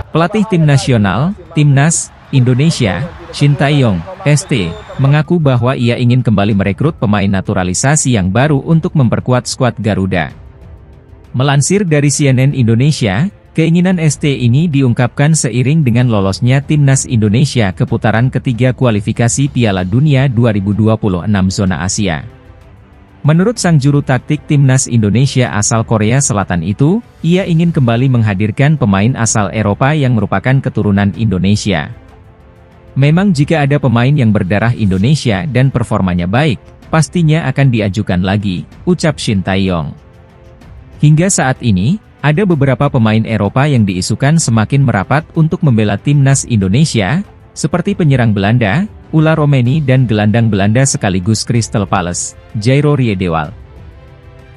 Pelatih tim nasional, Timnas Indonesia, Shin Tae-yong, ST, mengaku bahwa ia ingin kembali merekrut pemain naturalisasi yang baru untuk memperkuat skuad Garuda. Melansir dari CNN Indonesia, keinginan ST ini diungkapkan seiring dengan lolosnya Timnas Indonesia ke putaran ketiga kualifikasi Piala Dunia 2026 zona Asia. Menurut sang juru taktik Timnas Indonesia asal Korea Selatan itu, ia ingin kembali menghadirkan pemain asal Eropa yang merupakan keturunan Indonesia. Memang jika ada pemain yang berdarah Indonesia dan performanya baik, pastinya akan diajukan lagi, ucap Shin Tae-yong. Hingga saat ini, ada beberapa pemain Eropa yang diisukan semakin merapat untuk membela Timnas Indonesia, seperti penyerang Belanda, Ula Romeni dan gelandang Belanda sekaligus Crystal Palace, Jairo Riedewald.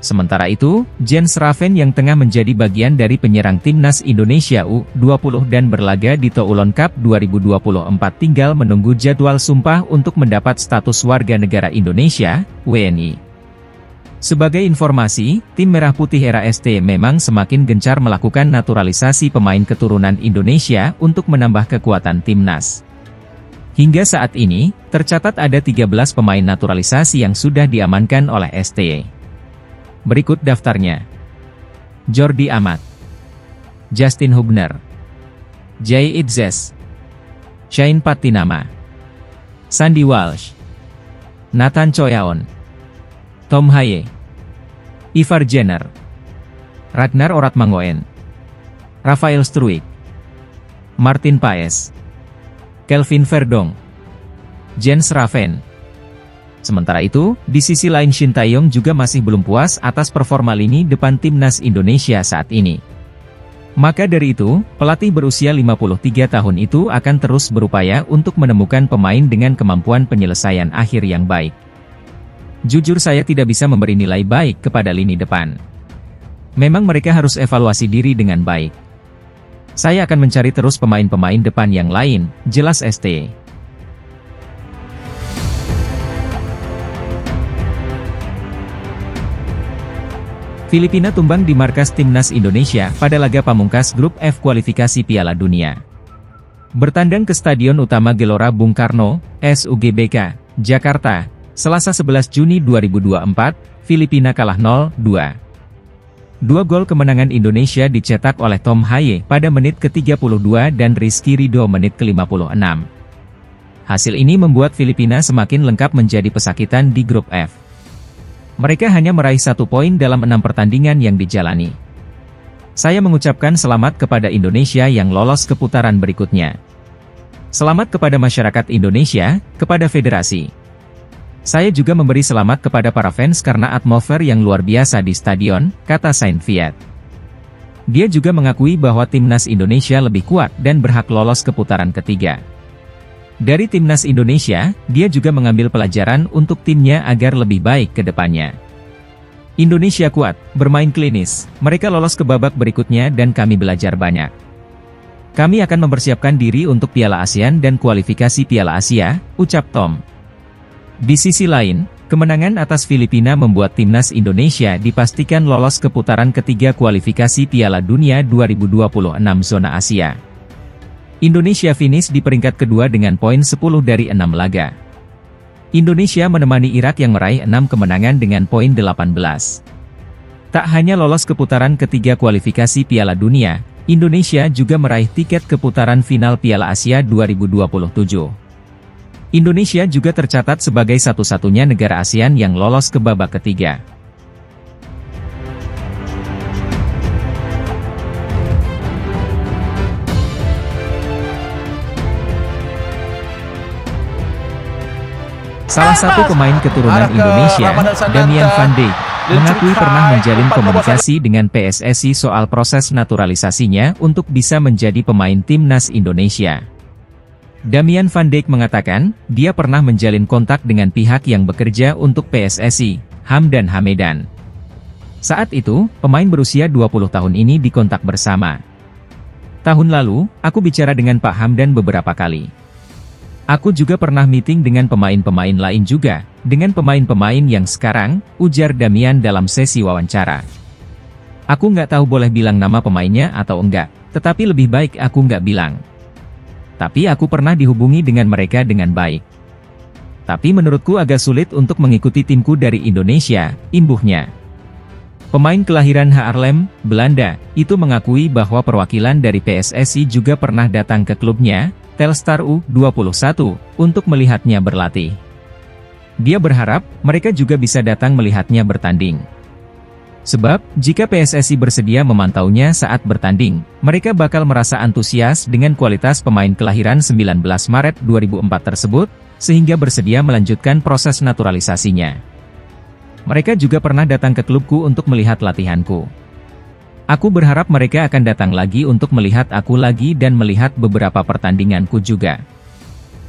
Sementara itu, Jens Raven yang tengah menjadi bagian dari penyerang Timnas Indonesia U20 dan berlaga di Toulon Cup 2024 tinggal menunggu jadwal sumpah untuk mendapat status warga negara Indonesia, WNI. Sebagai informasi, tim Merah Putih era ST memang semakin gencar melakukan naturalisasi pemain keturunan Indonesia untuk menambah kekuatan timnas. Hingga saat ini, tercatat ada 13 pemain naturalisasi yang sudah diamankan oleh ST. Berikut daftarnya. Jordi Amat, Justin Hubner, Jay Itzes, Shane Patinama, Sandy Walsh, Nathan Choyaon, Tom Haye, Ivar Jenner, Ragnar Oratmangoen, Rafael Struijk, Martin Paes, Kelvin Verdonk, Jens Raven. Sementara itu, di sisi lain Shin Tae-yong juga masih belum puas atas performa lini depan Timnas Indonesia saat ini. Maka dari itu, pelatih berusia 53 tahun itu akan terus berupaya untuk menemukan pemain dengan kemampuan penyelesaian akhir yang baik. Jujur saya tidak bisa memberi nilai baik kepada lini depan. Memang mereka harus evaluasi diri dengan baik. Saya akan mencari terus pemain-pemain depan yang lain, jelas ST. Filipina tumbang di markas Timnas Indonesia pada laga pamungkas Grup F kualifikasi Piala Dunia. Bertandang ke Stadion Utama Gelora Bung Karno, SUGBK, Jakarta, Selasa 11 Juni 2024, Filipina kalah 0-2. Dua gol kemenangan Indonesia dicetak oleh Tom Haye pada menit ke-32 dan Rizky Ridho menit ke-56. Hasil ini membuat Filipina semakin lengkap menjadi pesakitan di Grup F. Mereka hanya meraih 1 poin dalam 6 pertandingan yang dijalani. Saya mengucapkan selamat kepada Indonesia yang lolos ke putaran berikutnya. Selamat kepada masyarakat Indonesia, kepada federasi. Saya juga memberi selamat kepada para fans karena atmosfer yang luar biasa di stadion, kata Saint Viet. Dia juga mengakui bahwa Timnas Indonesia lebih kuat dan berhak lolos ke putaran ketiga. Dari Timnas Indonesia, dia juga mengambil pelajaran untuk timnya agar lebih baik ke depannya. Indonesia kuat, bermain klinis, mereka lolos ke babak berikutnya dan kami belajar banyak. Kami akan mempersiapkan diri untuk Piala ASEAN dan kualifikasi Piala Asia, ucap Tom. Di sisi lain, kemenangan atas Filipina membuat Timnas Indonesia dipastikan lolos ke putaran ketiga kualifikasi Piala Dunia 2026 zona Asia. Indonesia finish di peringkat kedua dengan poin 10 dari 6 laga. Indonesia menemani Irak yang meraih 6 kemenangan dengan poin 18. Tak hanya lolos ke putaran ketiga kualifikasi Piala Dunia, Indonesia juga meraih tiket ke putaran final Piala Asia 2027. Indonesia juga tercatat sebagai satu-satunya negara ASEAN yang lolos ke babak ketiga. Salah satu pemain keturunan Indonesia, Damian Van Dijk, mengakui pernah menjalin komunikasi dengan PSSI soal proses naturalisasinya untuk bisa menjadi pemain Timnas Indonesia. Damian Van Dijk mengatakan, dia pernah menjalin kontak dengan pihak yang bekerja untuk PSSI, Hamdan Hamedan. Saat itu, pemain berusia 20 tahun ini dikontak bersama. Tahun lalu, aku bicara dengan Pak Hamdan beberapa kali. Aku juga pernah meeting dengan pemain-pemain lain juga, dengan pemain-pemain yang sekarang, ujar Damian dalam sesi wawancara. Aku nggak tahu boleh bilang nama pemainnya atau enggak, tetapi lebih baik aku nggak bilang. Tapi aku pernah dihubungi dengan mereka dengan baik. Tapi menurutku agak sulit untuk mengikuti timku dari Indonesia, imbuhnya. Pemain kelahiran Haarlem, Belanda, itu mengakui bahwa perwakilan dari PSSI juga pernah datang ke klubnya, Telstar U21, untuk melihatnya berlatih. Dia berharap, mereka juga bisa datang melihatnya bertanding. Sebab, jika PSSI bersedia memantaunya saat bertanding, mereka bakal merasa antusias dengan kualitas pemain kelahiran 19 Maret 2004 tersebut, sehingga bersedia melanjutkan proses naturalisasinya. Mereka juga pernah datang ke klubku untuk melihat latihanku. Aku berharap mereka akan datang lagi untuk melihat aku lagi dan melihat beberapa pertandinganku juga.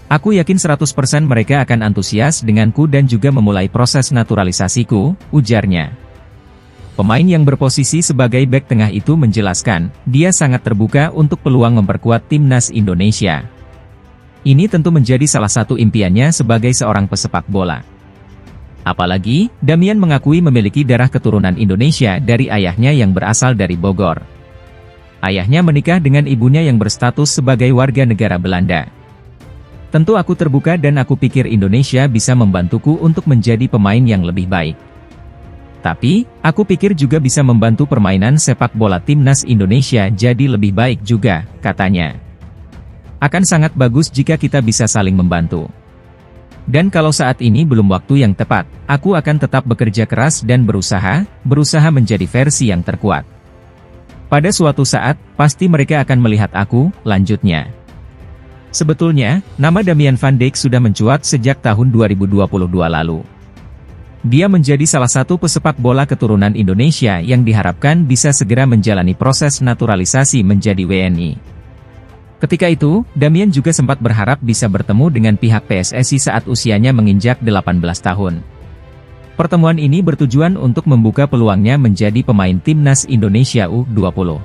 Aku yakin 100% mereka akan antusias denganku dan juga memulai proses naturalisasiku, ujarnya. Pemain yang berposisi sebagai bek tengah itu menjelaskan, dia sangat terbuka untuk peluang memperkuat timnas Indonesia. Ini tentu menjadi salah satu impiannya sebagai seorang pesepak bola. Apalagi, Damian mengakui memiliki darah keturunan Indonesia dari ayahnya yang berasal dari Bogor. Ayahnya menikah dengan ibunya yang berstatus sebagai warga negara Belanda. Tentu aku terbuka dan aku pikir Indonesia bisa membantuku untuk menjadi pemain yang lebih baik. Tapi, aku pikir juga bisa membantu permainan sepak bola timnas Indonesia jadi lebih baik juga, katanya. Akan sangat bagus jika kita bisa saling membantu. Dan kalau saat ini belum waktu yang tepat, aku akan tetap bekerja keras dan berusaha menjadi versi yang terkuat. Pada suatu saat, pasti mereka akan melihat aku, lanjutnya. Sebetulnya, nama Damian van Dijk sudah mencuat sejak tahun 2022 lalu. Dia menjadi salah satu pesepak bola keturunan Indonesia yang diharapkan bisa segera menjalani proses naturalisasi menjadi WNI. Ketika itu, Damian juga sempat berharap bisa bertemu dengan pihak PSSI saat usianya menginjak 18 tahun. Pertemuan ini bertujuan untuk membuka peluangnya menjadi pemain timnas Indonesia U20.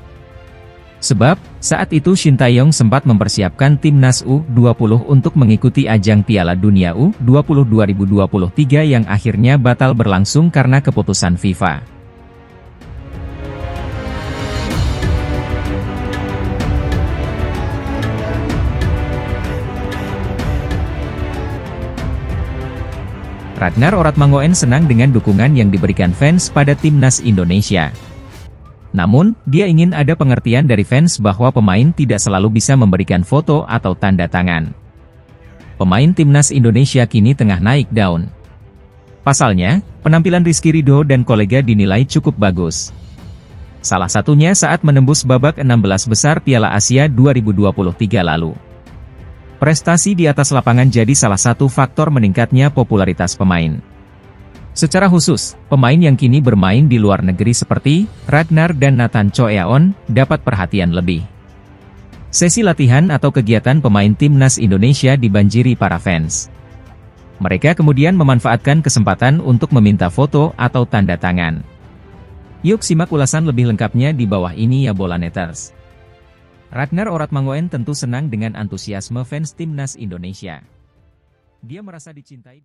Sebab, saat itu Shin Tae-yong sempat mempersiapkan timnas U20 untuk mengikuti ajang Piala Dunia U20 2023 yang akhirnya batal berlangsung karena keputusan FIFA. Ragnar Oratmangoen senang dengan dukungan yang diberikan fans pada timnas Indonesia. Namun, dia ingin ada pengertian dari fans bahwa pemain tidak selalu bisa memberikan foto atau tanda tangan. Pemain timnas Indonesia kini tengah naik daun. Pasalnya, penampilan Rizky Ridho dan kolega dinilai cukup bagus. Salah satunya saat menembus babak 16 besar Piala Asia 2023 lalu. Prestasi di atas lapangan jadi salah satu faktor meningkatnya popularitas pemain. Secara khusus, pemain yang kini bermain di luar negeri seperti Ragnar dan Nathan Choeaon dapat perhatian lebih. Sesi latihan atau kegiatan pemain timnas Indonesia dibanjiri para fans. Mereka kemudian memanfaatkan kesempatan untuk meminta foto atau tanda tangan. Yuk simak ulasan lebih lengkapnya di bawah ini ya Bolaneters. Ragnar Oratmangoen tentu senang dengan antusiasme fans timnas Indonesia. Dia merasa dicintai.